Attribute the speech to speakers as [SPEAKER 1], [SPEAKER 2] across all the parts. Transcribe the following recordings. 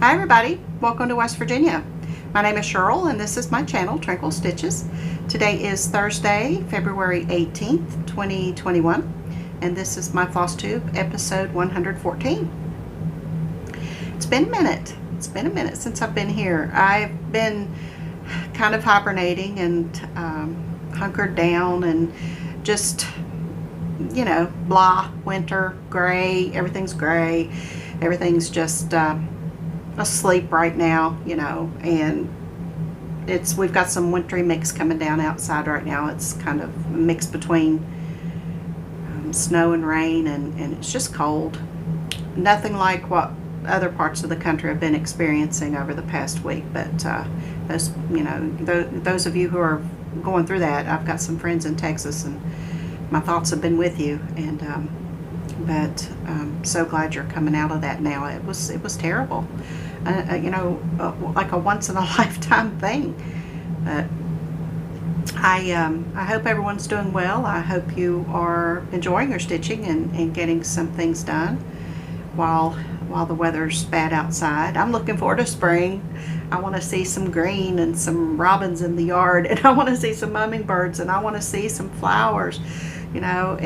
[SPEAKER 1] Hi everybody, welcome to West Virginia. My name is Cheryl and this is my channel, Tranquil Stitches. Today is Thursday, February 18th, 2021, and this is my FlossTube episode 114. It's been a minute. It's been a minute since I've been here. I've been kind of hibernating and hunkered down and just, you know, blah, winter, gray, everything's gray. Everything's just asleep right now, you know, and we've got some wintry mix coming down outside right now. It's kind of a mix between snow and rain, and it's just cold. Nothing like what other parts of the country have been experiencing over the past week, but those, you know, those of you who are going through that, I've got some friends in Texas and my thoughts have been with you, and but so glad you're coming out of that now. It was terrible, you know, like a once in a lifetime thing. But I hope everyone's doing well. I hope you are enjoying your stitching and getting some things done while the weather's bad outside. I'm looking forward to spring. I want to see some green and some robins in the yard, and I want to see some hummingbirds, and I want to see some flowers. You know,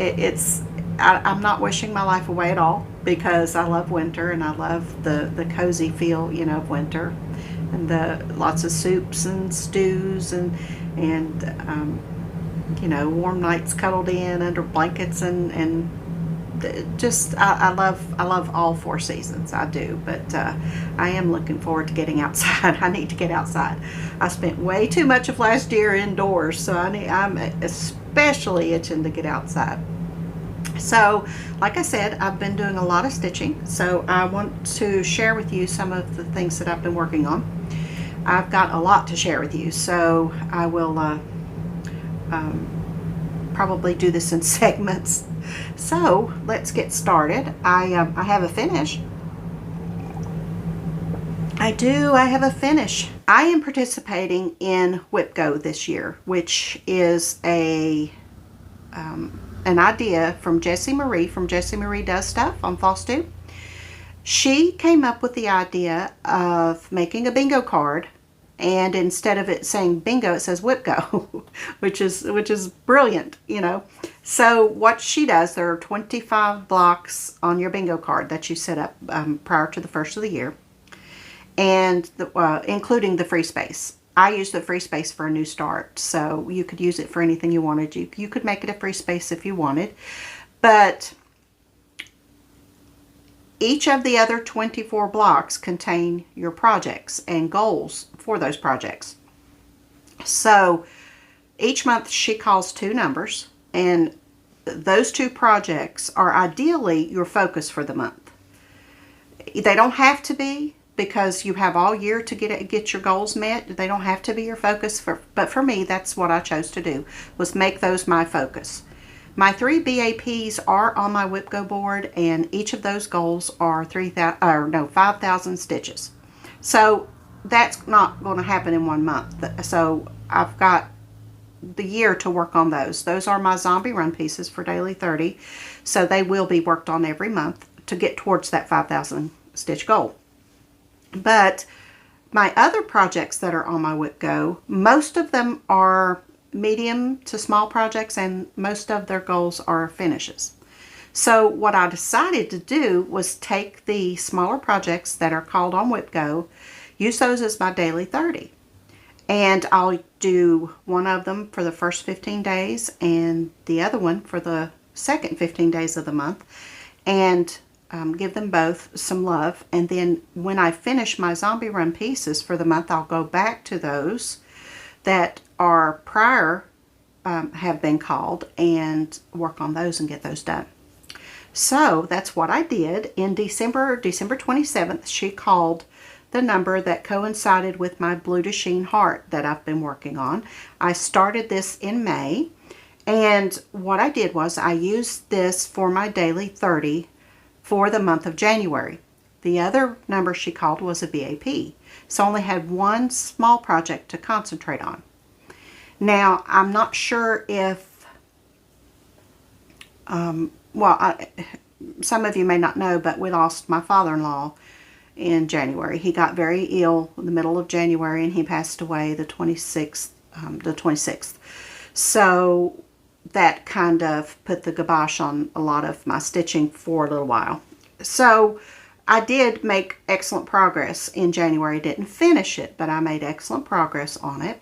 [SPEAKER 1] I'm not wishing my life away at all, because I love winter and I love the cozy feel, you know, of winter, and the lots of soups and stews and you know, warm nights cuddled in under blankets, and just I love all four seasons. I do, but I am looking forward to getting outside. I need to get outside. I spent way too much of last year indoors, so I'm especially itching to get outside. So, like I said, I've been doing a lot of stitching, so I want to share with you some of the things that I've been working on. I've got a lot to share with you, so I will probably do this in segments. So, let's get started. I have a finish. I have a finish. I am participating in Whip Go this year, which is an idea from Jessie Marie from Jessie Marie Does Stuff on FlossTube. She came up with the idea of making a bingo card, and instead of it saying bingo, it says Whip Go, which is brilliant, you know. So what she does, there are 25 blocks on your bingo card that you set up prior to the first of the year, and including the free space. I use the free space for a new start, so you could use it for anything you wanted. You could make it a free space if you wanted, but each of the other 24 blocks contain your projects and goals for those projects. So each month she calls two numbers, and those two projects are ideally your focus for the month. They don't have to be, because you have all year to get your goals met. They don't have to be your focus, but for me, that's what I chose to do, was make those my focus. My 3 BAPs are on my Whip Go board, and each of those goals are 5,000 stitches. So that's not going to happen in 1 month. So I've got the year to work on those. Those are my zombie run pieces for daily 30. So they will be worked on every month to get towards that 5,000 stitch goal. But my other projects that are on my Whip Go, most of them are medium to small projects, and most of their goals are finishes. So what I decided to do was take the smaller projects that are called on Whip Go, use those as my daily 30. And I'll do one of them for the first 15 days and the other one for the second 15 days of the month, and give them both some love. And then when I finish my zombie run pieces for the month, I'll go back to those that are prior have been called and work on those and get those done. So that's what I did. In December 27th, she called the number that coincided with my Blue to Sheen heart that I've been working on. I started this in May, and what I did was I used this for my daily 30 for the month of January. The other number she called was a BAP, so I only had one small project to concentrate on. Now, I'm not sure if, some of you may not know, but we lost my father-in-law in January. He got very ill in the middle of January, and he passed away the 26th. So that kind of put the kibosh on a lot of my stitching for a little while. So I did make excellent progress in January. Didn't finish it, but I made excellent progress on it.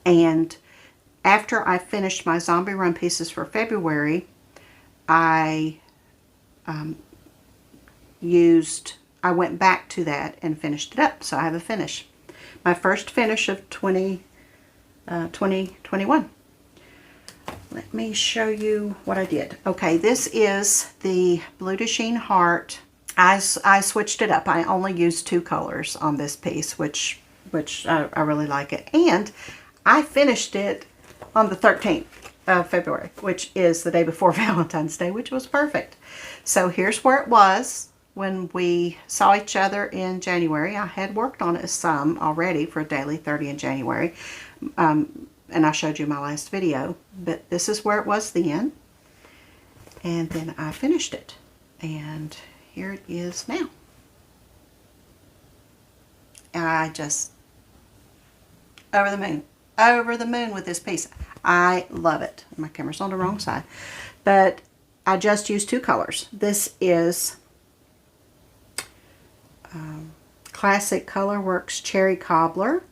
[SPEAKER 1] And after I finished my zombie run pieces for February, I went back to that and finished it up. So I have a finish. My first finish of 2021. Let me show you what I did. Okay, this is the Blue de Sheen Heart. I switched it up. I only used 2 colors on this piece, which I really like it. And I finished it on the 13th of February, which is the day before Valentine's Day, which was perfect. So here's where it was when we saw each other in January. I had worked on it some already for Daily 30 in January. And I showed you my last video, but this is where it was then. And then I finished it. And here it is now. I just, over the moon with this piece. I love it. My camera's on the wrong side. But I just used 2 colors. This is Classic Colorworks Cherry Cobbler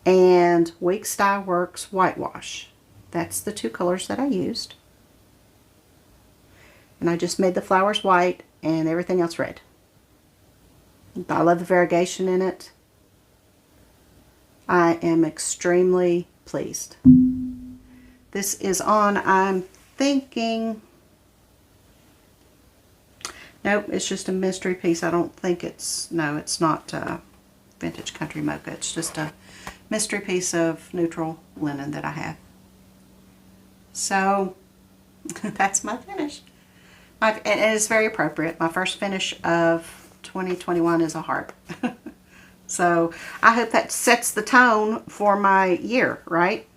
[SPEAKER 1] and Weeks Dye Works Whitewash. That's the 2 colors that I used. And I just made the flowers white and everything else red. I love the variegation in it. I am extremely pleased. This is on, I'm thinking, nope, it's just a mystery piece. I don't think it's, no, it's not Vintage Country Mocha. It's just a mystery piece of neutral linen that I have. So that's my finish. And it is very appropriate. My first finish of 2021 is a heart. So I hope that sets the tone for my year, right?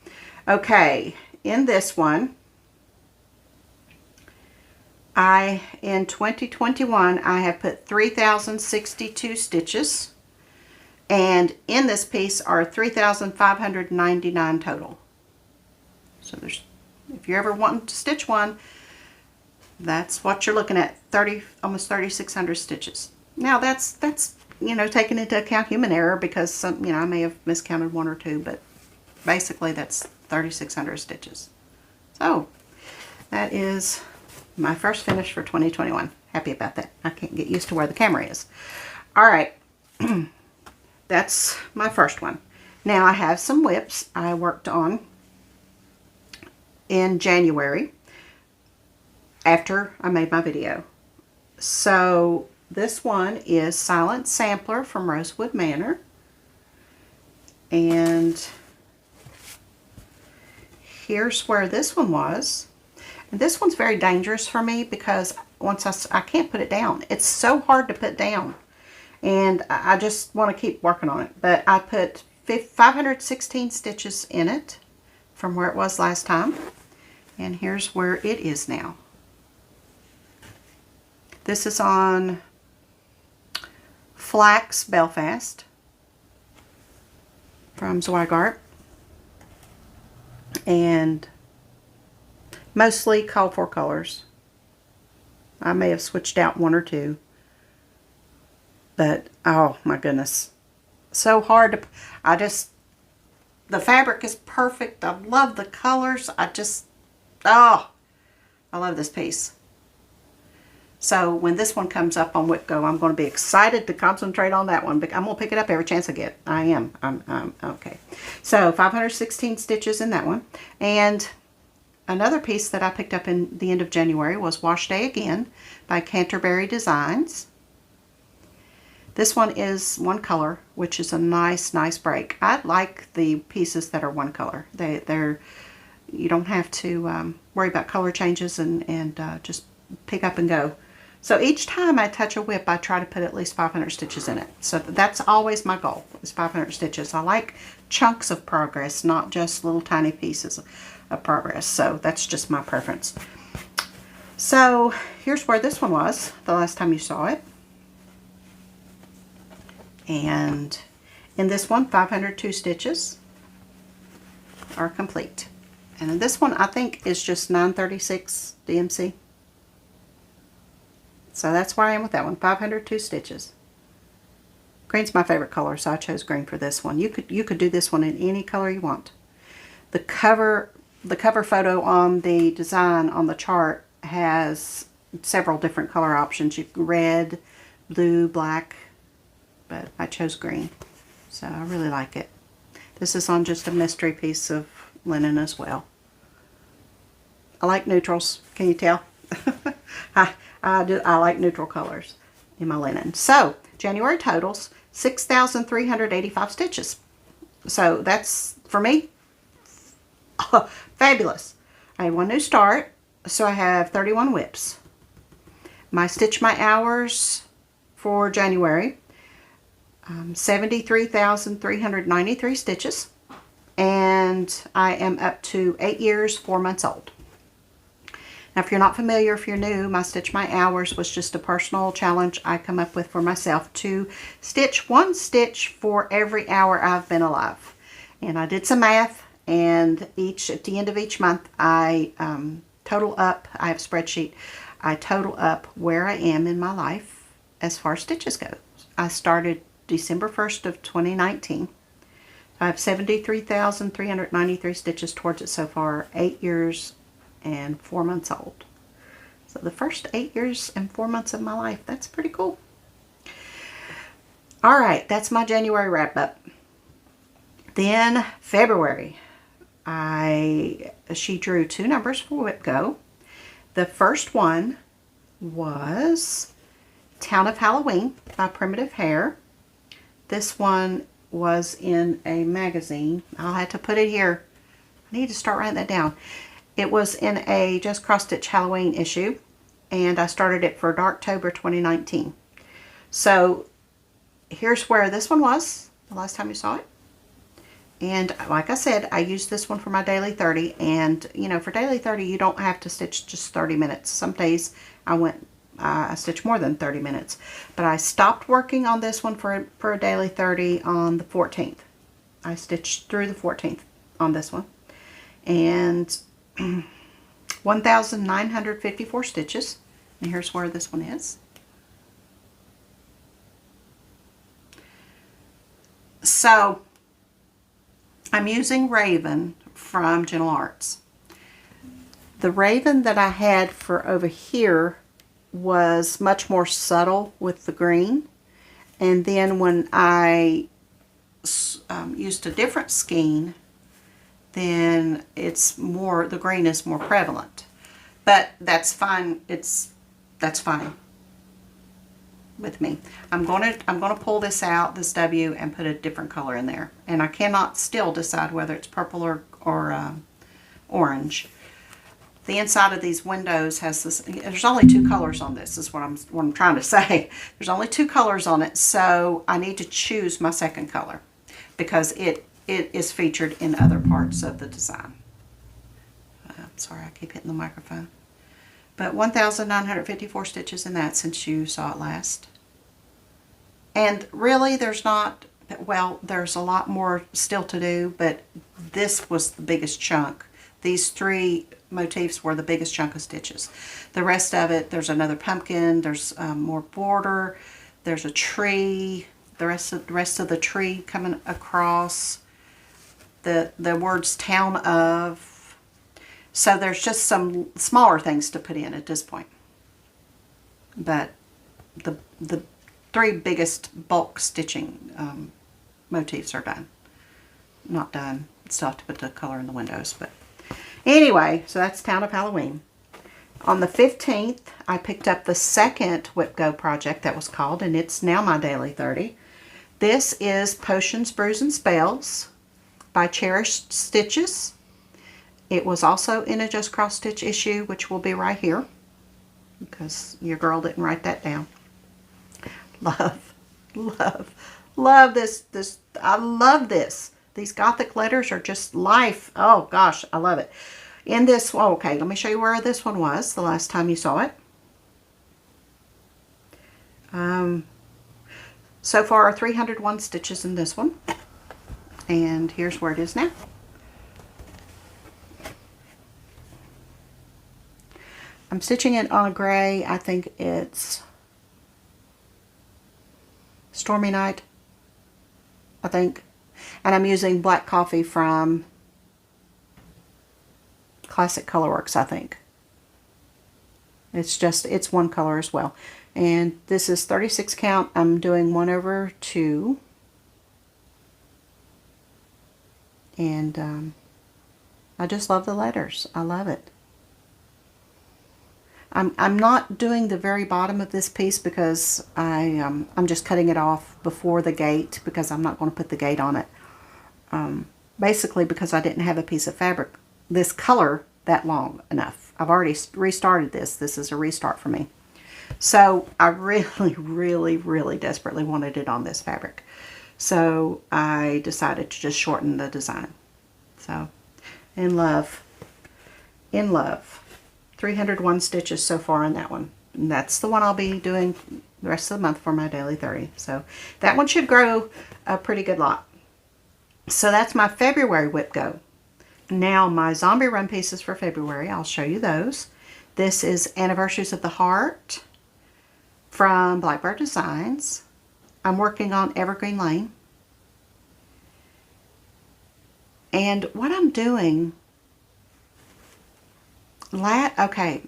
[SPEAKER 1] Okay, in this one, in 2021, I have put 3,062 stitches. And in this piece are 3,599 total. So there's, if you're ever wanting to stitch one, that's what you're looking at, almost 3,600 stitches. Now that's you know, taking into account human error, because some, you know, I may have miscounted 1 or 2, but basically that's 3,600 stitches. So that is my first finish for 2021. Happy about that. I can't get used to where the camera is. All right. That's my first one. Now I have some whips I worked on in January after I made my video. So this one is Silent Sampler from Rosewood Manor. And here's where this one was. And this one's very dangerous for me because once I can't put it down. It's so hard to put down. And I just want to keep working on it. But I put 516 stitches in it from where it was last time. And here's where it is now. This is on Flax Belfast from Zweigart. And mostly called for colors. I may have switched out 1 or 2. But, oh my goodness. So hard to, the fabric is perfect. I love the colors. I love this piece. So when this one comes up on WhipGo, I'm going to be excited to concentrate on that one. But I'm going to pick it up every chance I get. I am. Okay. So 516 stitches in that one. And another piece that I picked up in the end of January was Wash Day Again by Canterbury Designs. This one is 1 color, which is a nice break. I like the pieces that are 1 color. You don't have to worry about color changes and just pick up and go. So each time I touch a whip, I try to put at least 500 stitches in it. So that's always my goal, is 500 stitches. I like chunks of progress, not just little tiny pieces of progress. So that's just my preference. So here's where this one was the last time you saw it. And in this one, 502 stitches are complete. And in this one, I think is just 936 DMC. So that's where I am with that one, 502 stitches. Green's my favorite color, so I chose green for this one. You could do this one in any color you want. The cover photo on the design on the chart has several different color options. You can red, blue, black, but I chose green. So I really like it. This is on just a mystery piece of linen as well. I like neutrals. Can you tell? I like neutral colors in my linen. So January totals 6,385 stitches. So that's, for me, fabulous. I had one new start, so I have 31 whips. My hours for January, 73,393 stitches, and I am up to 8 years, 4 months old. Now, if you're not familiar, if you're new, my hours was just a personal challenge I come up with for myself to stitch 1 stitch for every hour I've been alive. And I did some math, and at the end of each month, I total up. I have a spreadsheet. I total up where I am in my life as far as stitches go. I started December 1st of 2019. I have 73,393 stitches towards it so far, 8 years and 4 months old. So the first 8 years and 4 months of my life, that's pretty cool. All right, that's my January wrap up. Then February, she drew 2 numbers for Whip Go. The first one was Town of Halloween by Primitive Hair. This one was in a magazine. I'll have to put it here. I need to start writing that down. It was in a Just Cross Stitch Halloween issue, and I started it for Darktober 2019. So here's where this one was the last time you saw it. And like I said, I used this one for my daily 30, and you know, for daily 30 you don't have to stitch just 30 minutes. Some days I stitched more than 30 minutes, but I stopped working on this one for a daily 30 on the 14th. I stitched through the 14th on this one, and 1,954 stitches. And here's where this one is. So I'm using Raven from Gentle Arts. The Raven that I had for over here was much more subtle with the green, and then when I used a different skein, then it's more, the green is more prevalent. But that's fine. That's fine with me. I'm gonna pull this out, this W, and put a different color in there. And I cannot still decide whether it's purple or orange. The inside of these windows has this. There's only 2 colors on this. Is what I'm trying to say. There's only 2 colors on it, so I need to choose my second color because it is featured in other parts of the design. Sorry, I keep hitting the microphone. But 1,954 stitches in that since you saw it last. And really there's not, well, there's a lot more still to do, but this was the biggest chunk. These 3 motifs were the biggest chunk of stitches. The rest of it, there's another pumpkin, there's more border, there's a tree, the rest of the tree coming across, the words town of. So there's just some smaller things to put in at this point. But the 3 biggest bulk stitching motifs are done. Not done. Still have to put the color in the windows. But anyway, so that's Town of Halloween. On the 15th, I picked up the second Whip Go project that was called, and it's now my daily 30. This is Potions, Brews, and Spells by Cherished Stitches. It was also in a Just Cross Stitch issue, which will be right here, because your girl didn't write that down. Love, love, love this. I love this. These Gothic letters are just life. Oh gosh, I love it. In this, oh, okay, let me show you where this one was the last time you saw it. So far, 301 stitches in this one. And here's where it is now. I'm stitching it on a gray. I think it's Stormy Night, I think. And I'm using Black Coffee from Classic Colorworks, I think. It's one color as well. And this is 36 count. I'm doing 1/2. And I just love the letters. I love it. I'm not doing the very bottom of this piece because I'm just cutting it off before the gate because I'm not going to put the gate on it. Basically because I didn't have a piece of fabric this color that long enough. I've already restarted this. This is a restart for me. So I really, really, really desperately wanted it on this fabric. So I decided to just shorten the design. So, in love. In love. 301 stitches so far on that one. And that's the one I'll be doing the rest of the month for my daily 30. So that one should grow a pretty good lot. So that's my February whip go. Now my zombie run pieces for February, I'll show you those. This is Anniversaries of the Heart from Blackbird Designs. I'm working on Evergreen Lane. And what I'm doing, okay,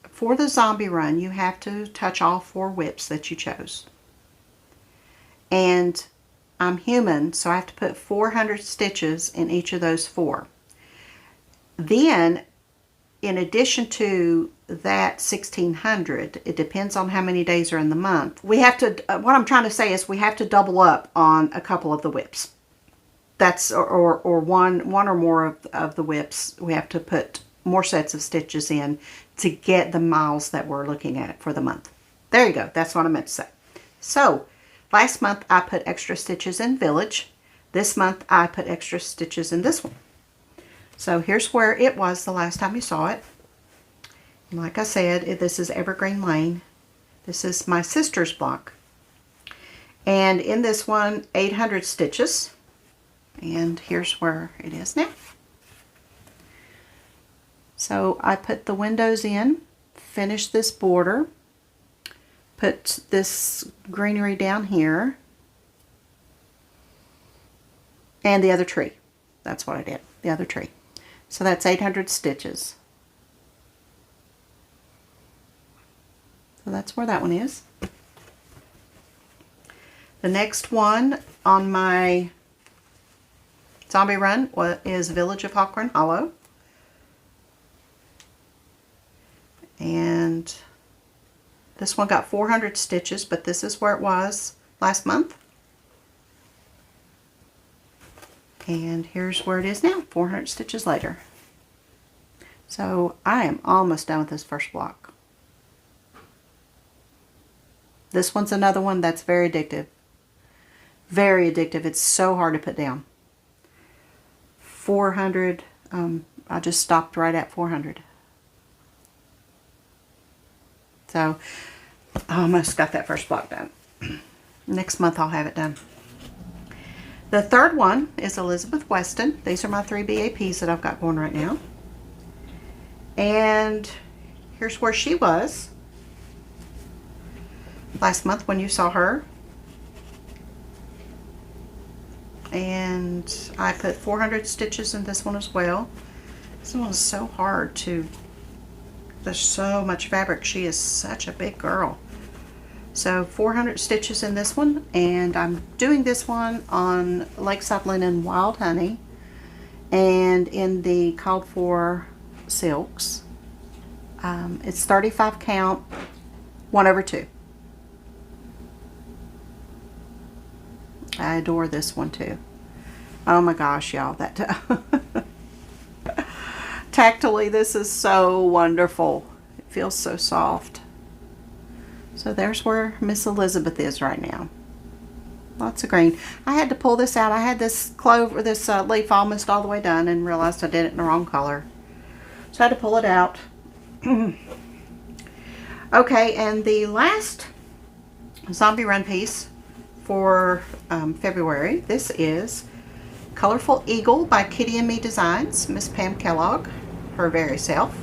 [SPEAKER 1] for the zombie run, you have to touch all 4 whips that you chose. And I'm human, so I have to put 400 stitches in each of those 4. Then, in addition to that 1600, it depends on how many days are in the month. We have to, what I'm trying to say is we have to double up on a couple of the whips. That's, or one or more of the whips. We have to put more sets of stitches in to get the miles that we're looking at for the month. There you go. That's what I meant to say. So, last month I put extra stitches in Village. This month I put extra stitches in this one. So here's where it was the last time you saw it. Like I said, this is Evergreen Lane. This is my sister's block. And in this one, 800 stitches. And here's where it is now. So I put the windows in, finished this border, put this greenery down here, and the other tree. That's what I did, the other tree. So that's 800 stitches. So that's where that one is. The next one on my zombie run is Village of Hawkern Hollow. And this one got 400 stitches, but this is where it was last month. And here's where it is now, 400 stitches later. So I am almost done with this first block. This one's another one that's very addictive. Very addictive. It's so hard to put down. 400, I just stopped right at 400. So I almost got that first block done. Next month I'll have it done. The third one is Elizabeth Weston. These are my 3 BAPs that I've got going right now. And here's where she was last month when you saw her. And I put 400 stitches in this one as well. This one is so hard to, there's so much fabric. She is such a big girl. So 400 stitches in this one, and I'm doing this one on Lakeside Linen Wild Honey and in the called for silks. It's 35 count, 1/2. I adore this one too. Oh my gosh, y'all, that tactily this is so wonderful. It feels so soft. So there's where Miss Elizabeth is right now. Lots of green. I had to pull this out. I had this clover, this leaf almost all the way done and realized I did it in the wrong color. So I had to pull it out. Okay, and the last zombie run piece for February. This is Colorful Eagle by Kitty and Me Designs, Miss Pam Kellogg, her very self.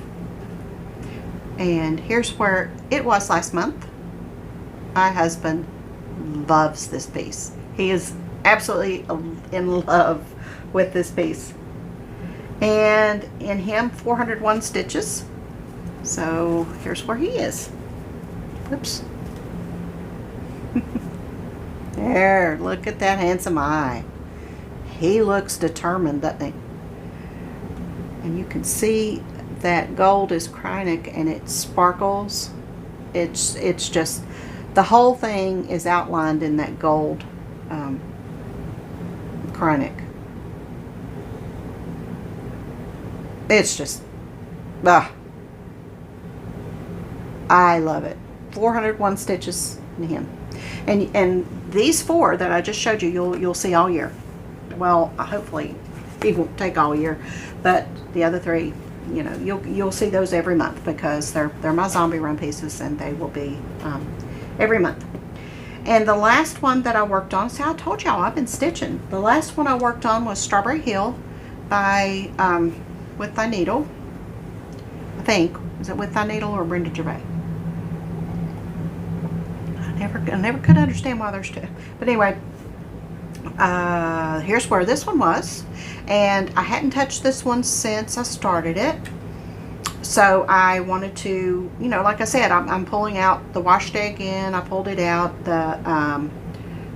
[SPEAKER 1] And here's where it was last month. My husband loves this piece. He is absolutely in love with this piece. And in him, 401 stitches. So here's where he is. Oops. There, look at that handsome eye. He looks determined, doesn't he? And you can see that gold is Kreinik and it sparkles. It's just, the whole thing is outlined in that gold Kreinik. It's just, I love it. 401 stitches in him. And these 4 that I just showed you, you'll see all year. Well, hopefully it won't take all year, but the other 3, you know, you'll see those every month because they're my zombie run pieces, and they will be every month. And the last one that I worked on, see, I told y'all I've been stitching. The last one I worked on was Strawberry Hill by With Thy Needle. I think, is it With Thy Needle or Brenda Gervais? I never could understand why there's 2. But anyway, here's where this one was. And I hadn't touched this one since I started it. So I wanted to, you know, like I said, I'm pulling out the wash day again. I pulled it out, the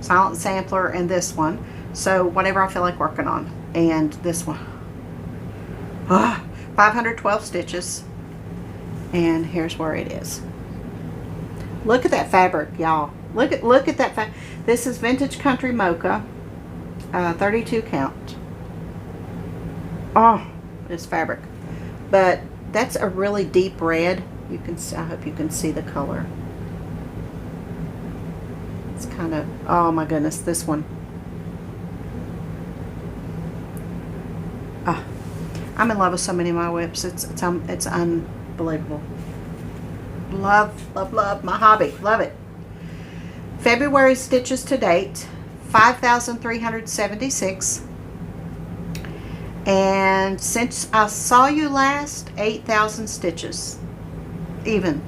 [SPEAKER 1] Silent Sampler, and this one. So whatever I feel like working on. And this one. 512 stitches. And here's where it is. Look at that fabric, y'all. Look at that fabric. This is Vintage Country Mocha, 32 count. Oh, this fabric. But that's a really deep red. You can see, I hope you can see the color. It's kind of, oh my goodness, this one. I'm in love with so many of my whips. It's unbelievable. Love, love, love my hobby. Love it. February stitches to date, 5,376. And since I saw you last, 8,000 stitches. Even.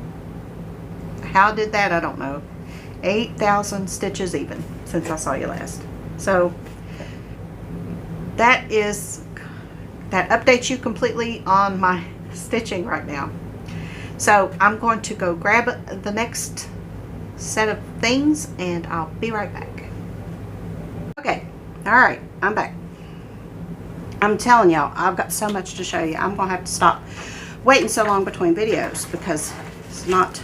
[SPEAKER 1] How did that? I don't know. 8,000 stitches even since I saw you last. So that updates you completely on my stitching right now. So I'm going to go grab the next set of things and I'll be right back. Okay, all right, I'm back. I'm telling y'all, I've got so much to show you. I'm gonna have to stop waiting so long between videos because it's not.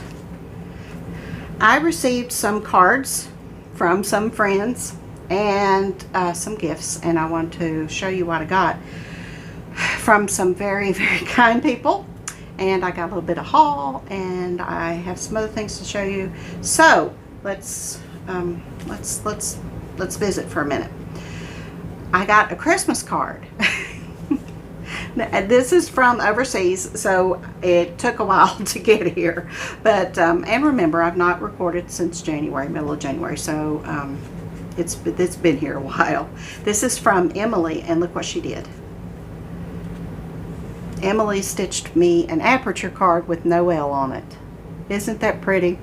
[SPEAKER 1] I received some cards from some friends and some gifts, and I want to show you what I got from some very, very kind people. And I got a little bit of haul, and I have some other things to show you. So let's visit for a minute. I got a Christmas card. This is from overseas, so it took a while to get here. But and remember, I've not recorded since January, middle of January, so it's been here a while. This is from Emily, and look what she did. Emily stitched me an aperture card with Noel on it. Isn't that pretty?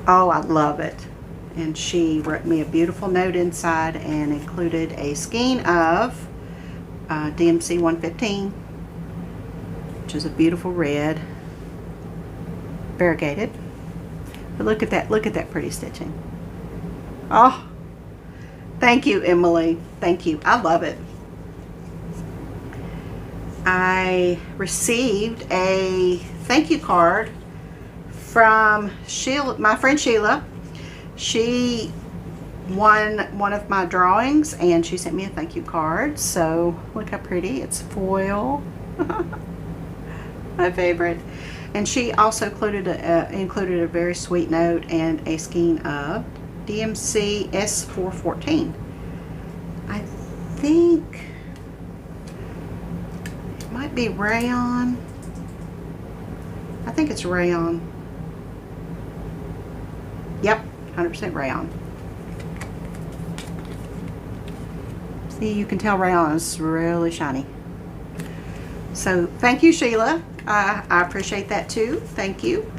[SPEAKER 1] Oh, I love it. And she wrote me a beautiful note inside and included a skein of DMC 115, which is a beautiful red, variegated. But look at that pretty stitching. Oh, thank you, Emily. Thank you. I love it. I received a thank you card from Sheila, my friend Sheila. She won one of my drawings and she sent me a thank you card. So look how pretty. It's foil. My favorite. And she also included a very sweet note and a skein of DMC S414. I think it might be rayon. I think it's rayon. 100% rayon. See, you can tell rayon is really shiny. So thank you, Sheila. I appreciate that too. Thank you.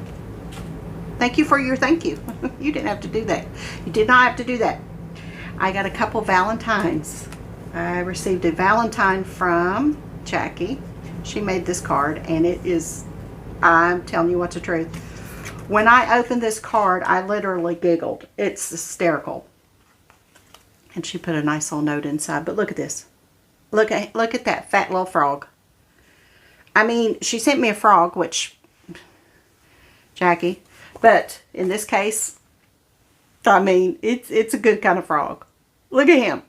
[SPEAKER 1] Thank you for your thank you. You didn't have to do that. You did not have to do that. I got a couple Valentines. I received a Valentine from Jackie. She made this card, and it is, I'm telling you what's the truth. When I opened this card, I literally giggled. It's hysterical. And she put a nice little note inside. But look at this. Look at that fat little frog. I mean, she sent me a frog, which, Jackie, but in this case, I mean, it's a good kind of frog. Look at him.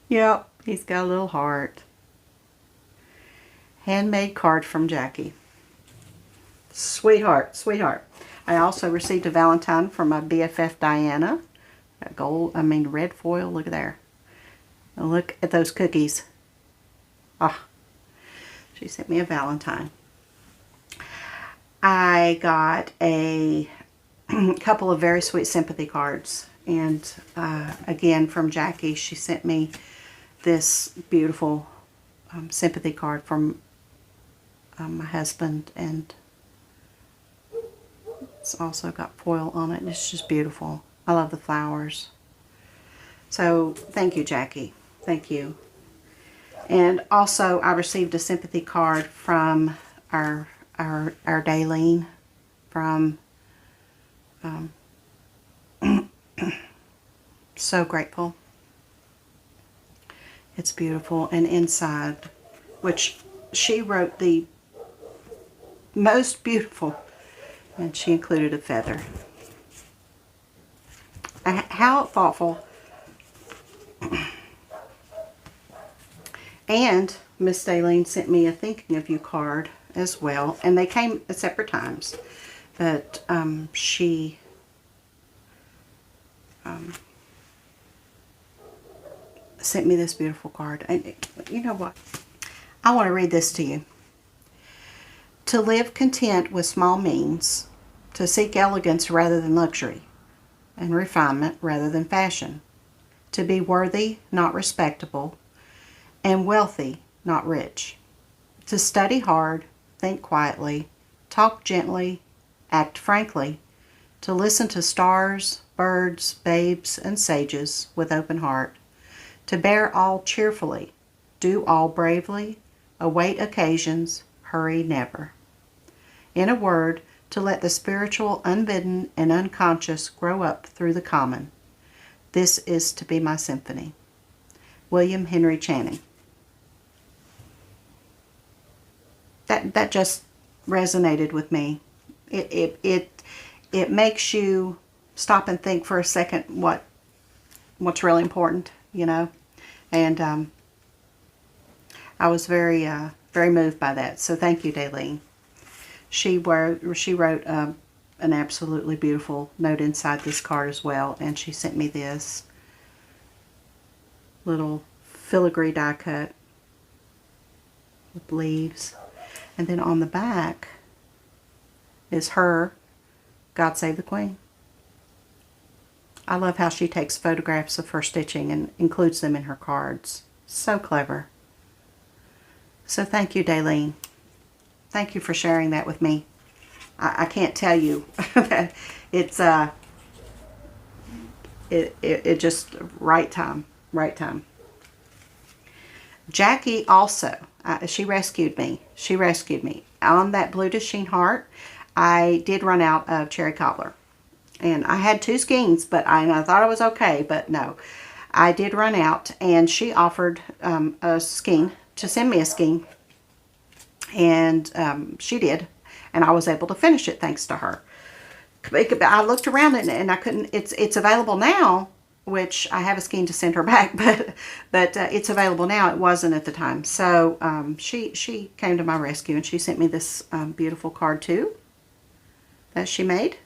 [SPEAKER 1] Yep, he's got a little heart. Handmade card from Jackie. Sweetheart, sweetheart. I also received a Valentine from my BFF Diana. A red foil. Look at there. And look at those cookies. Ah, she sent me a Valentine. I got a couple of very sweet sympathy cards. And again, from Jackie, she sent me this beautiful sympathy card from my husband. And it's also got foil on it. And it's just beautiful. I love the flowers. So thank you, Jackie. Thank you. And also, I received a sympathy card from our Daleen from so grateful. It's beautiful. And inside, which she wrote the most beautiful, and she included a feather. How thoughtful. And Miss Daleen sent me a thinking of you card as well. And they came at separate times. But she sent me this beautiful card. And you know what? I want to read this to you. To live content with small means. To seek elegance rather than luxury. And refinement rather than fashion. To be worthy, not respectable. And wealthy, not rich. To study hard, think quietly, talk gently, act frankly, to listen to stars, birds, babes, and sages with open heart, to bear all cheerfully, do all bravely, await occasions, hurry never. In a word, to let the spiritual unbidden and unconscious grow up through the common. This is to be my symphony. William Henry Channing. That just resonated with me. It makes you stop and think for a second what's really important, you know. And I was very moved by that. So thank you, Daleen. She wrote an absolutely beautiful note inside this card as well, and she sent me this little filigree die cut with leaves. And then on the back is her, God Save the Queen. I love how she takes photographs of her stitching and includes them in her cards. So clever. So thank you, Daleen. Thank you for sharing that with me. I can't tell you that it's it just right time. Jackie also, she rescued me. On that Blue to Sheen heart, I did run out of cherry cobbler. And I had 2 skeins, but I thought I was okay, but no. I did run out, and she offered a skein, to send me a skein. And she did. And I was able to finish it thanks to her. I looked around and I couldn't, it's available now, which I have a skein to send her back, but it's available now. It wasn't at the time. So she came to my rescue, and she sent me this beautiful card too that she made.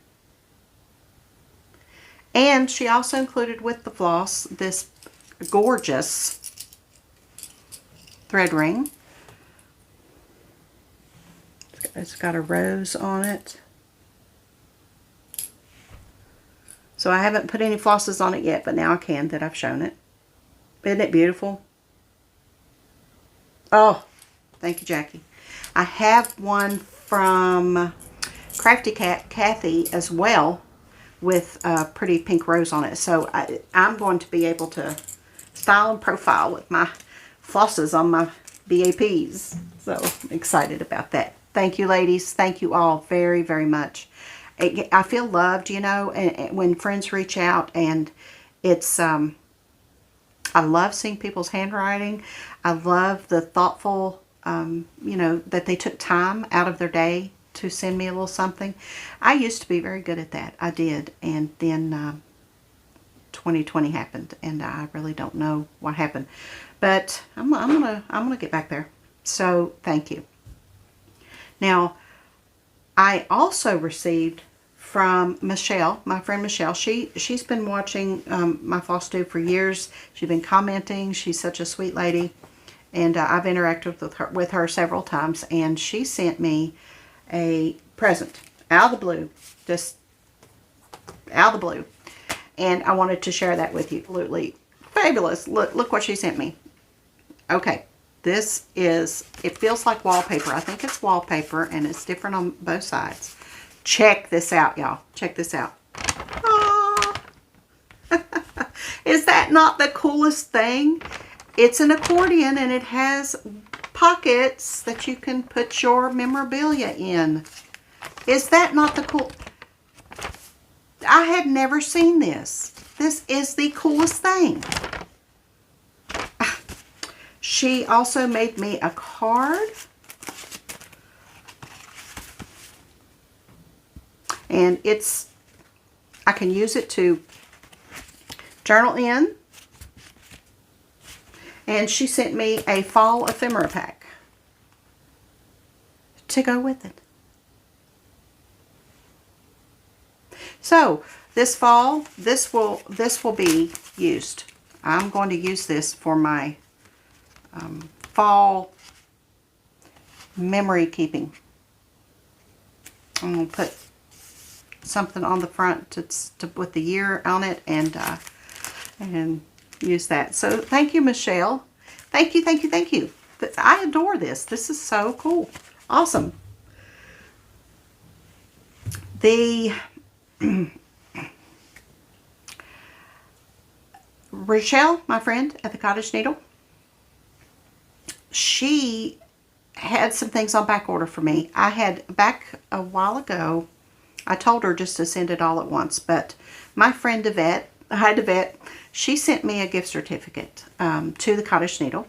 [SPEAKER 1] And she also included with the floss this gorgeous thread ring. It's got a rose on it. So I haven't put any flosses on it yet, but now I can that I've shown it. Isn't it beautiful? Oh, thank you, Jackie. I have one from Crafty Cat Kathy as well with a pretty pink rose on it. So I'm going to be able to style and profile with my flosses on my BAPs. So I'm excited about that. Thank you, ladies. Thank you all very, very much. I feel loved, you know, and when friends reach out, and it's, I love seeing people's handwriting. I love the thoughtful, you know, that they took time out of their day to send me a little something. I used to be very good at that. I did. And then 2020 happened, and I really don't know what happened. But I'm gonna get back there. So thank you. Now, I also received from Michelle, my friend Michelle. She's been watching my FlossTube for years. She's been commenting. She's such a sweet lady, and I've interacted with her several times. And she sent me a present out of the blue, just out of the blue. And I wanted to share that with you. Absolutely fabulous. Look what she sent me. Okay, this is, it feels like wallpaper. I think it's wallpaper, and it's different on both sides. Check this out, y'all. Check this out. Is that not the coolest thing? It's an accordion, and it has pockets that you can put your memorabilia in. Is that not the cool? I had never seen this. This is the coolest thing. She also made me a card. And it's, I can use it to journal in. And she sent me a fall ephemera pack to go with it. So this fall, this will be used. I'm going to use this for my fall memory keeping. I'm going to put something on the front with the year on it, and use that. So thank you, Michelle. Thank you, thank you, thank you. I adore this. This is so cool. Awesome. The Rochelle, my friend at the Cottage Needle, she had some things on back order for me. I had, back a while ago, I told her just to send it all at once, but my friend Devette, hi Devette, she sent me a gift certificate to the Cottage Needle,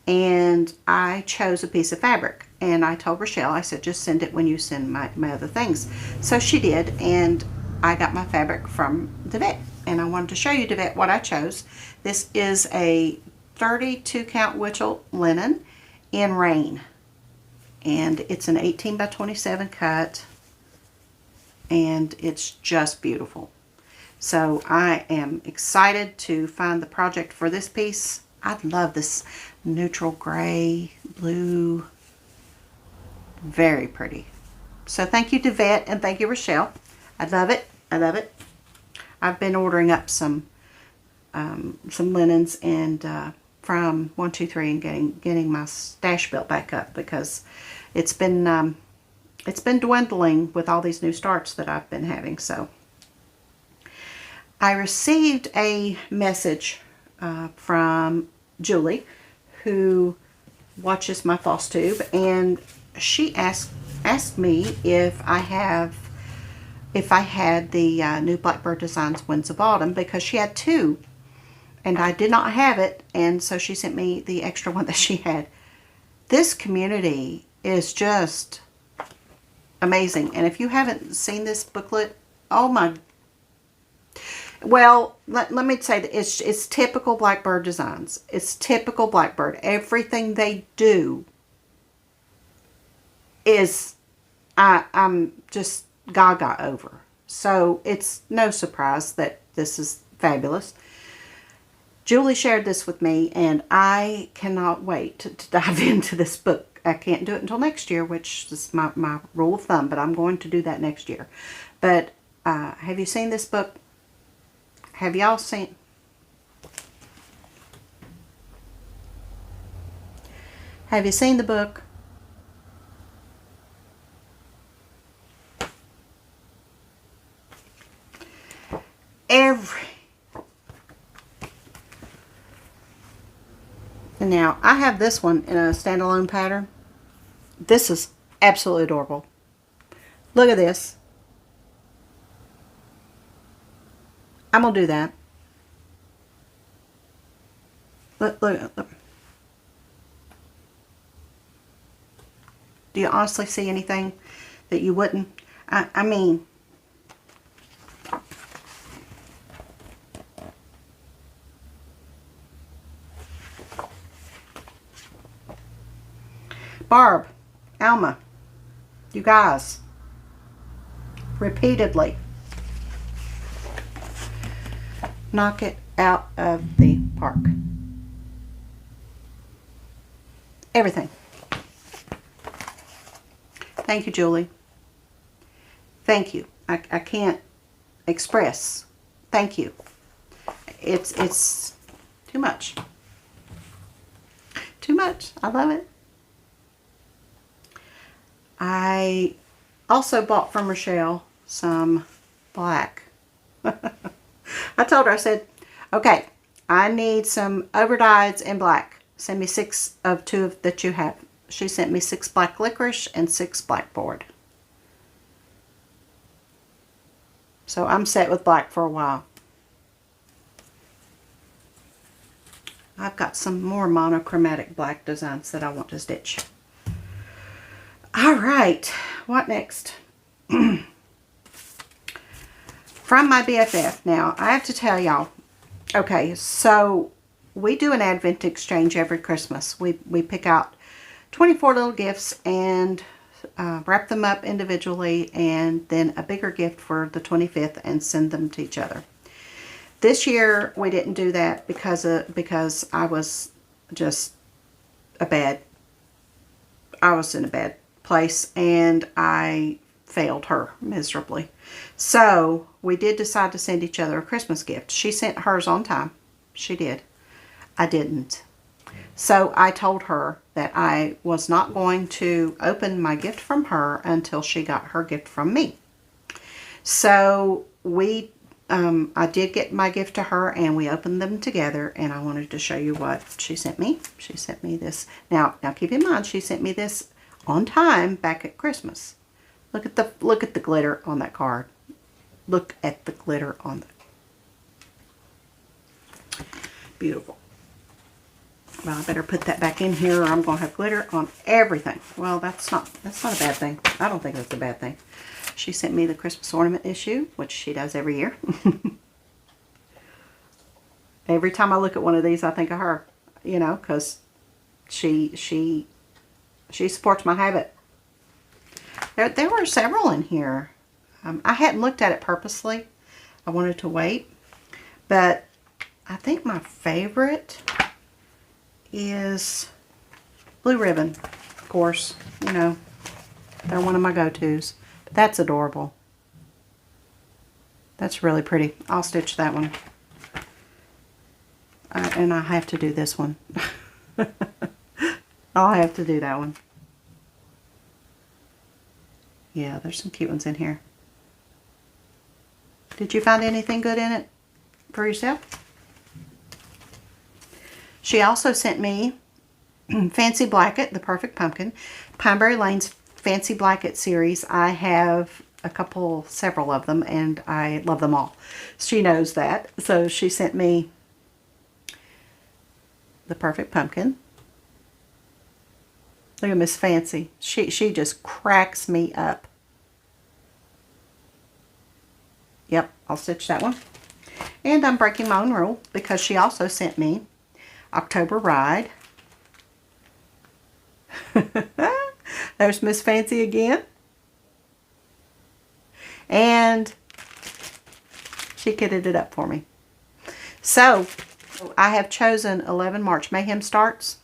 [SPEAKER 1] and I chose a piece of fabric. And I told Rochelle, I said, just send it when you send my other things. So she did, and I got my fabric from Devette. And I wanted to show you, Devette, what I chose. This is a 32 count Witchell linen in rain. And it's an 18 by 27 cut. And it's just beautiful. So I am excited to find the project for this piece. I love this neutral gray, blue. Very pretty. So thank you, Devette, and thank you, Rochelle. I love it. I love it. I've been ordering up some linens and from 123 and getting my stash built back up, because it's been dwindling with all these new starts that I've been having. So I received a message from Julie, who watches my FlossTube, and she asked me if I had the new Blackbird Designs Winds of Autumn, because she had two and I did not have it, and so she sent me the extra one that she had. This community is just amazing, and if you haven't seen this booklet, oh my, well, let me say that it's typical Blackbird Designs. It's typical Blackbird. Everything they do is I'm just gaga over. So it's no surprise that this is fabulous. Julie shared this with me, and I cannot wait to dive into this book. I can't do it until next year, which is my rule of thumb, but I'm going to do that next year. But have you seen this book? have y'all seen... Have you seen the book? Now, I have this one in a standalone pattern. This is absolutely adorable. Look at this. I'm going to do that. Look. Do you honestly see anything that you wouldn't? I mean... Barb, Alma, you guys, repeatedly knock it out of the park. Everything. Thank you, Julie. Thank you. I can't express. Thank you. It's too much. Too much. I love it. I also bought from Rochelle some black. I told her, I said, okay, I need some overdyes in black. Send me 6 of 2 that you have. She sent me 6 black licorice and 6 blackboard. So I'm set with black for a while. I've got some more monochromatic black designs that I want to stitch. All right, what next? From my BFF. Now, I have to tell y'all, okay, so we do an Advent exchange every Christmas. We pick out 24 little gifts and wrap them up individually, and then a bigger gift for the 25th and send them to each other. This year, we didn't do that because I was just I was in a bad place, and I failed her miserably. So we did decide to send each other a Christmas gift. She sent hers on time. She did. I didn't. So I told her that I was not going to open my gift from her until she got her gift from me. So I did get my gift to her, and we opened them together, and I wanted to show you what she sent me. She sent me this. Now keep in mind, she sent me this on time back at Christmas. Look at the glitter on that card. Look at the glitter on the... Beautiful. Well, I better put that back in here, or I'm going to have glitter on everything. Well, that's not a bad thing. I don't think that's a bad thing. She sent me the Christmas ornament issue, which she does every year. Every time I look at one of these, I think of her, you know, because she supports my habit. There were several in here. I hadn't looked at it purposely. I wanted to wait. But I think my favorite is Blue Ribbon. Of course, you know, they're one of my go-tos. But that's adorable. That's really pretty. I'll stitch that one. And I have to do this one. I'll have to do that one. Yeah, there's some cute ones in here. Did you find anything good in it for yourself? She also sent me Fancy Blanket, the Perfect Pumpkin. Pineberry Lane's Fancy Blanket series. I have several of them, and I love them all. She knows that. So she sent me the Perfect Pumpkin. Look at Miss Fancy. She just cracks me up. Yep, I'll stitch that one. And I'm breaking my own rule because she also sent me October Ride. There's Miss Fancy again. And she kitted it up for me. So, I have chosen 11 March Mayhem Starts.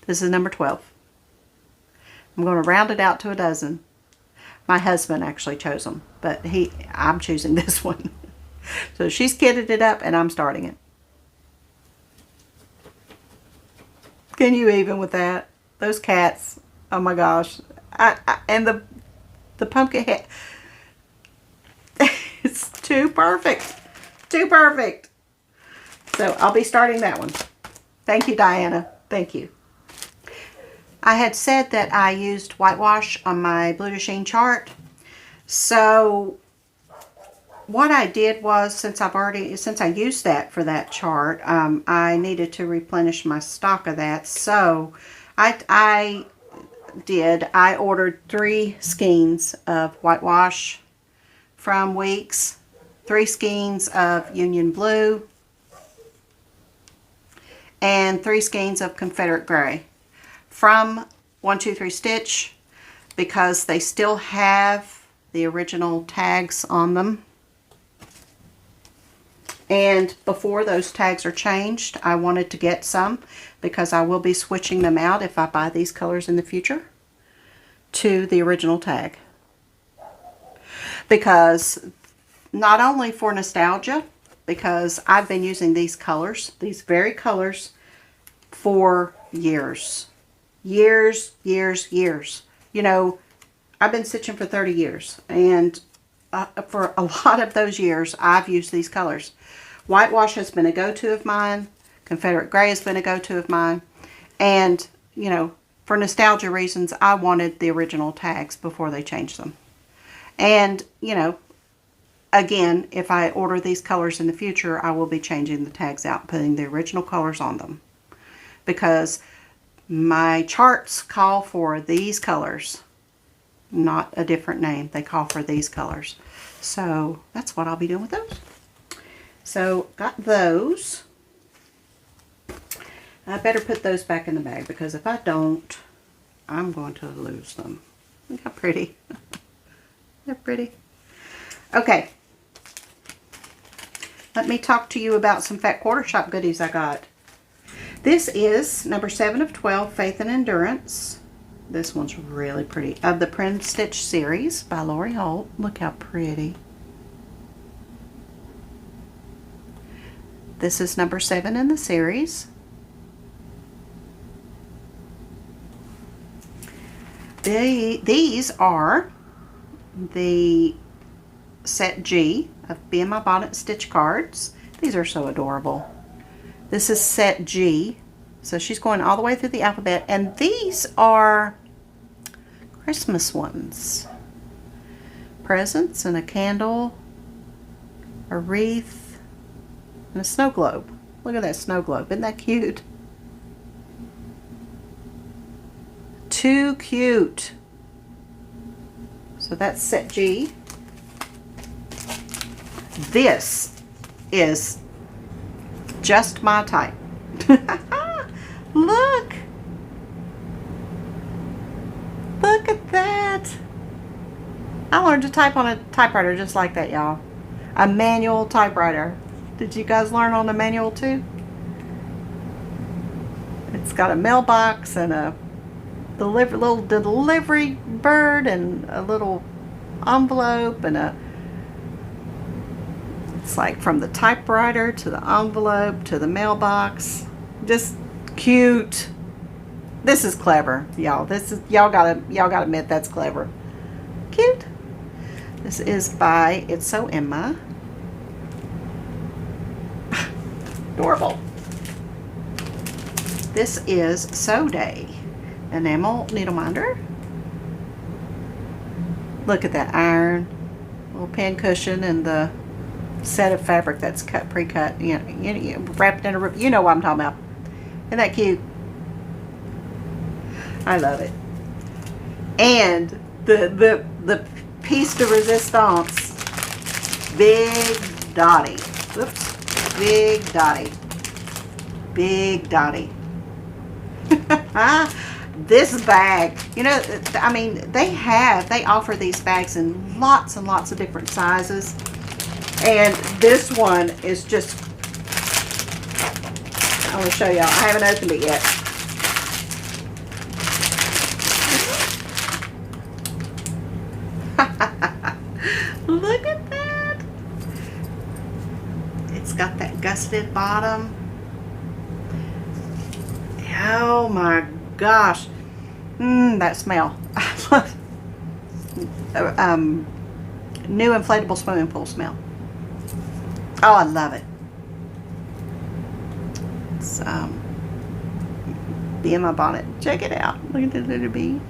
[SPEAKER 1] This is number 12. I'm going to round it out to a dozen. My husband actually chose them, but I'm choosing this one. So she's kitted it up and I'm starting it. Can you even with that? Those cats. Oh my gosh. And the pumpkin head. It's too perfect. Too perfect. So I'll be starting that one. Thank you, Diana. Thank you. I had said that I used whitewash on my Blue de Sheen chart. So what I did was, since I used that for that chart, I needed to replenish my stock of that. So I ordered 3 skeins of whitewash from Weeks, 3 skeins of Union Blue, and 3 skeins of Confederate Gray from 123 Stitch, because they still have the original tags on them. And before those tags are changed, I wanted to get some, because I will be switching them out if I buy these colors in the future to the original tag. Because not only for nostalgia, because I've been using these colors, these very colors, for years. Years. You know, I've been stitching for 30 years, and for a lot of those years, I've used these colors. Whitewash has been a go-to of mine. Confederate Gray has been a go-to of mine. And, you know, for nostalgia reasons, I wanted the original tags before they changed them. And, you know, again, if I order these colors in the future, I will be changing the tags out, putting the original colors on them. Because my charts call for these colors, not a different name. They call for these colors. So that's what I'll be doing with those. So got those. I better put those back in the bag, because if I don't, I'm going to lose them. Look how pretty. They're pretty. Okay. Let me talk to you about some Fat Quarter Shop goodies I got. This is number 7 of 12, Faith and Endurance. This one's really pretty. Of the Print Stitch series by Lori Holt. Look how pretty. This is number 7 in the series. These are the set G of Be in My Bonnet stitch cards. These are so adorable. This is set G. So she's going all the way through the alphabet. And these are Christmas ones. Presents and a candle, a wreath, and a snow globe. Look at that snow globe. Isn't that cute? Too cute. So that's set G. This is just my type. Look. Look at that. I learned to type on a typewriter just like that, y'all. A manual typewriter. Did you guys learn on a manual too? It's got a mailbox and a little delivery bird and a little envelope and it's like from the typewriter to the envelope to the mailbox. Just cute. This is clever, y'all. Y'all gotta admit that's clever. Cute. This is by It's So Emma. Adorable. This is Sew Day enamel needle minder. Look at that iron, little pin cushion, and the set of fabric that's cut, pre-cut, you know, wrapped in a, you know what I'm talking about. Isn't that cute? I love it. And the piece de resistance, Big Dottie. Whoops. Big Dottie. Big Dottie. This bag, you know, I mean, they offer these bags in lots and lots of different sizes. And this one is just, I want to show y'all. I haven't opened it yet. Look at that. frosted bottom. Oh my gosh. That smell. New inflatable swimming pool smell. Oh, I love it. It's bee in my bonnet. Check it out. Look at the little bee.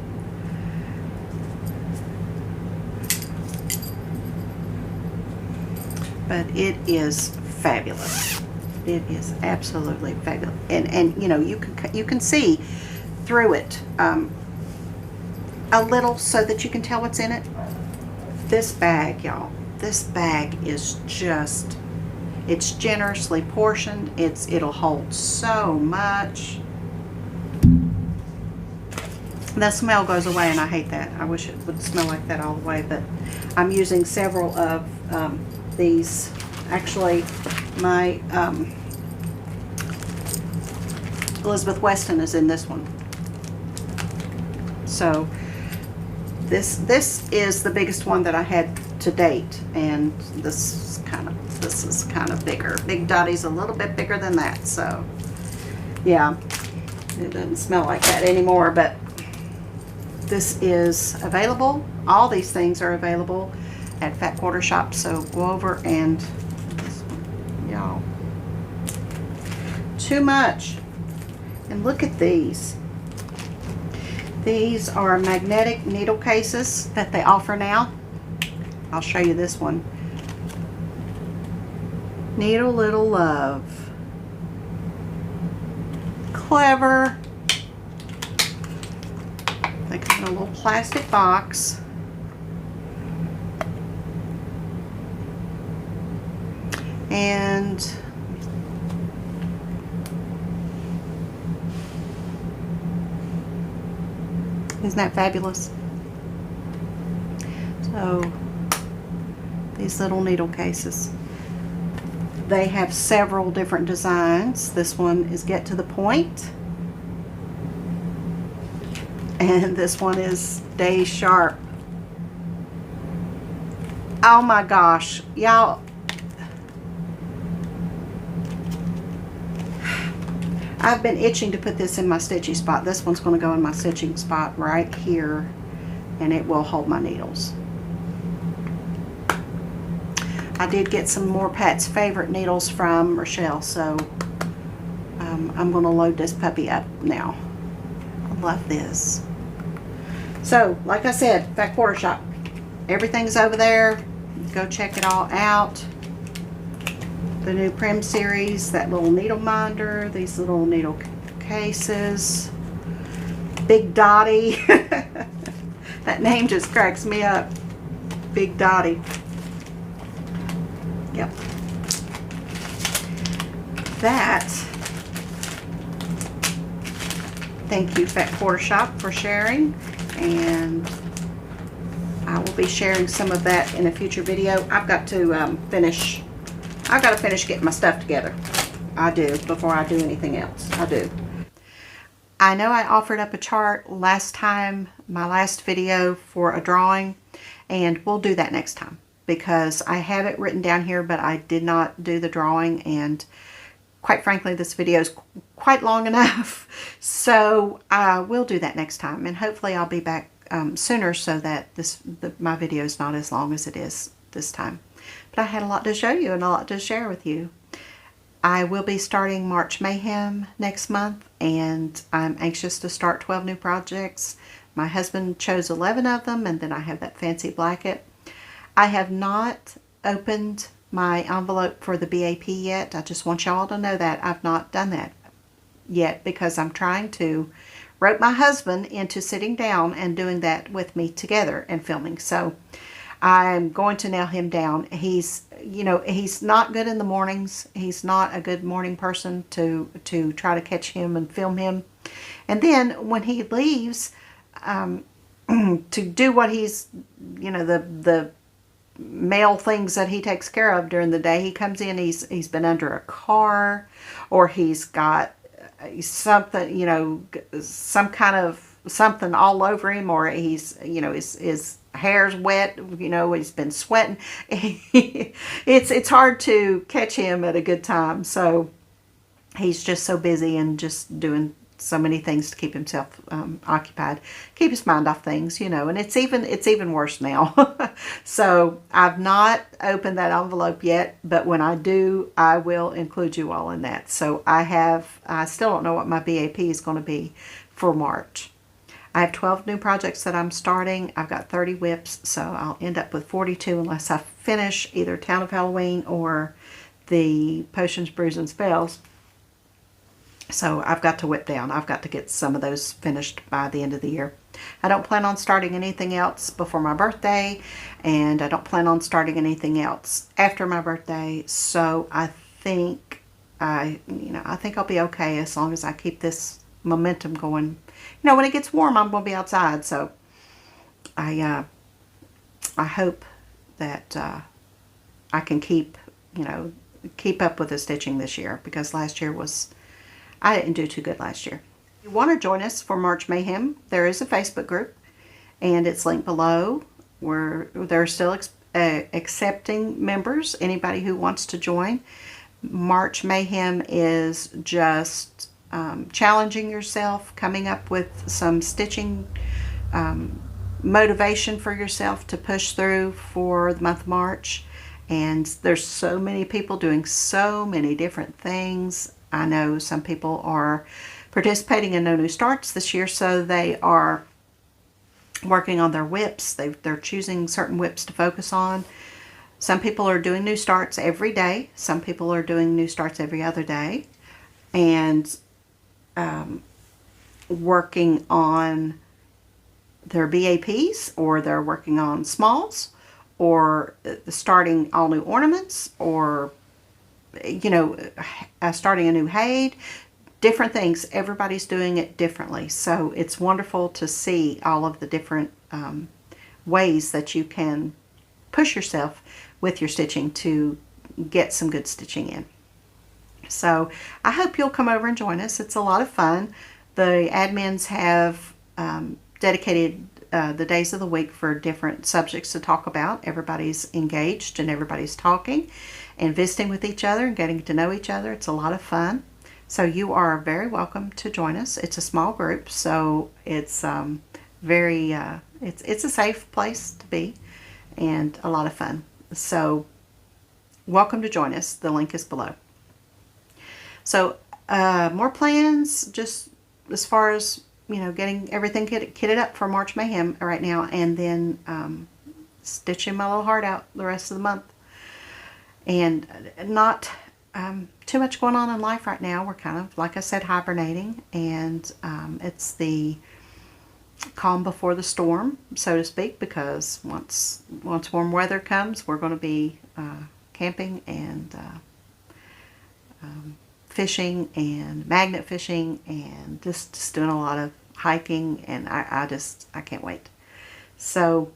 [SPEAKER 1] But it is fabulous. It is absolutely fabulous. And you know, you can see through it a little so that you can tell what's in it. This bag, y'all, this bag is just, it's generously portioned. It'll hold so much. The smell goes away, and I hate that. I wish it would smell like that all the way, but I'm using several of these. Actually, my Elizabeth Weston is in this one. So this is the biggest one that I had to date, and this is kind of bigger. Big Dottie's a little bit bigger than that, so yeah, it doesn't smell like that anymore. But this is available. All these things are available at Fat Quarter Shop, so go over and, y'all, too much. And look at these. These are magnetic needle cases that they offer now. I'll show you this one. Needle Little Love. Clever. They come in a little plastic box. And isn't that fabulous? So these little needle cases, they have several different designs. This one is Get to the Point, and this one is Stay Sharp. Oh my gosh, y'all, I've been itching to put this in my stitchy spot. This one's going to go in my stitching spot right here, and it will hold my needles. I did get some more Pat's Favorite needles from Rochelle, so I'm going to load this puppy up now. I love this. So, like I said, Fat Quarter Shop. Everything's over there. Go check it all out. The new Prim series, that little needle minder, these little needle cases, Big Dottie. That name just cracks me up. Big Dottie. Yep. That. Thank you, Fat Quarter Shop, for sharing, and I will be sharing some of that in a future video. I've got to finish getting my stuff together. I do, before I do anything else. I do. I know I offered up a chart last time, my last video, for a drawing, and we'll do that next time, because I have it written down here, but I did not do the drawing, and quite frankly, this video is quite long enough. So we'll do that next time, and hopefully I'll be back sooner, so that my video is not as long as it is this time. But I had a lot to show you and a lot to share with you. I will be starting March Mayhem next month, and I'm anxious to start 12 new projects. My husband chose 11 of them, and then I have that fancy blanket. I have not opened my envelope for the BAP yet. I just want y'all to know that I've not done that yet, because I'm trying to rope my husband into sitting down and doing that with me together and filming. So I'm going to nail him down. He's, you know, he's not good in the mornings. He's not a good morning person to try to catch him and film him. And then when he leaves to do what he's, you know, the male things that he takes care of during the day, he comes in, he's been under a car, or he's got something, you know, some kind of something all over him, or he's, you know, his hair's wet, you know, he's been sweating. It's hard to catch him at a good time. So he's just so busy and just doing so many things to keep himself occupied, keep his mind off things, you know. And it's even worse now. So I've not opened that envelope yet, but when I do, I will include you all in that. So I still don't know what my BAP is going to be for March. I have 12 new projects that I'm starting. I've got 30 whips, so I'll end up with 42 unless I finish either Town of Halloween or the Potions, Brews, and Spells. So I've got to whip down. I've got to get some of those finished by the end of the year. I don't plan on starting anything else before my birthday, and I don't plan on starting anything else after my birthday. So I think I think I'll be okay as long as I keep this momentum going. You know, when it gets warm, I'm going to be outside. So I hope that I can keep up with the stitching this year, because last year I didn't do too good last year. If you want to join us for March Mayhem, there is a Facebook group, and it's linked below. They're still accepting members, anybody who wants to join. March Mayhem is just challenging yourself, coming up with some stitching motivation for yourself to push through for the month of March. And there's so many people doing so many different things. I know some people are participating in No New Starts this year, so they are working on their whips. They're choosing certain whips to focus on. Some people are doing new starts every day. Some people are doing new starts every other day. And working on their BAPs, or they're working on smalls, or starting all new ornaments, or starting a new HAID, different things. Everybody's doing it differently. So it's wonderful to see all of the different ways that you can push yourself with your stitching to get some good stitching in. So I hope you'll come over and join us. It's a lot of fun. The admins have dedicated the days of the week for different subjects to talk about. Everybody's engaged and everybody's talking and visiting with each other and getting to know each other. It's a lot of fun. So you are very welcome to join us. It's a small group, so it's it's a safe place to be and a lot of fun. So welcome to join us. The link is below. So more plans, just as far as getting everything kitted up for March Mayhem right now, and then stitching my little heart out the rest of the month. And not too much going on in life right now. We're kind of, like I said, hibernating, and it's the calm before the storm, so to speak, because once warm weather comes, we're going to be camping and fishing and magnet fishing, and just doing a lot of hiking, and I can't wait. So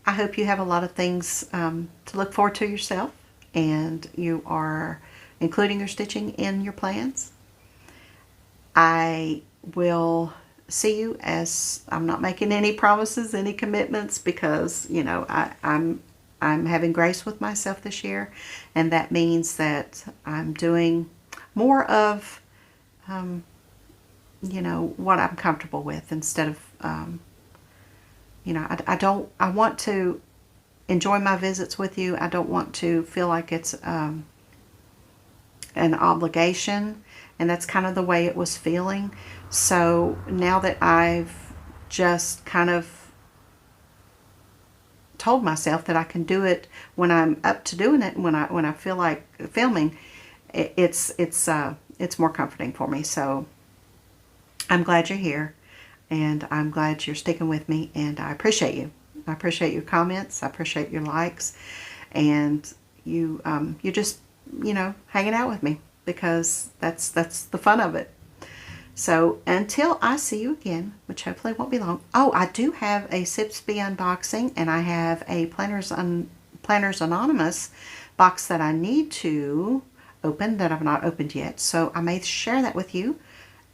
[SPEAKER 1] I hope you have a lot of things to look forward to yourself, and you are including your stitching in your plans. I will see you, as I'm not making any promises, any commitments, because I'm having grace with myself this year, and that means that I'm doing more of what I'm comfortable with, instead of I want to enjoy my visits with you. I don't want to feel like it's an obligation, and that's kind of the way it was feeling. So now that I've just kind of told myself that I can do it when I'm up to doing it, and when I feel like filming, it's more comforting for me. So I'm glad you're here, and I'm glad you're sticking with me, and I appreciate you. I appreciate your comments. I appreciate your likes, and you just hanging out with me, because that's the fun of it. So until I see you again, which hopefully won't be long. Oh, I do have a SIPSB unboxing, and I have a Planners Anonymous box that I need to open that I've not opened yet. So I may share that with you.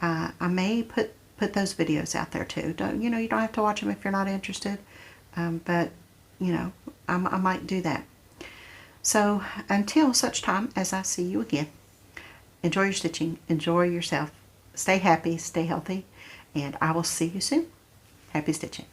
[SPEAKER 1] I may put those videos out there too. You don't have to watch them if you're not interested, But, you know, I might do that. So until such time as I see you again, enjoy your stitching, enjoy yourself, stay happy, stay healthy, and I will see you soon. Happy stitching.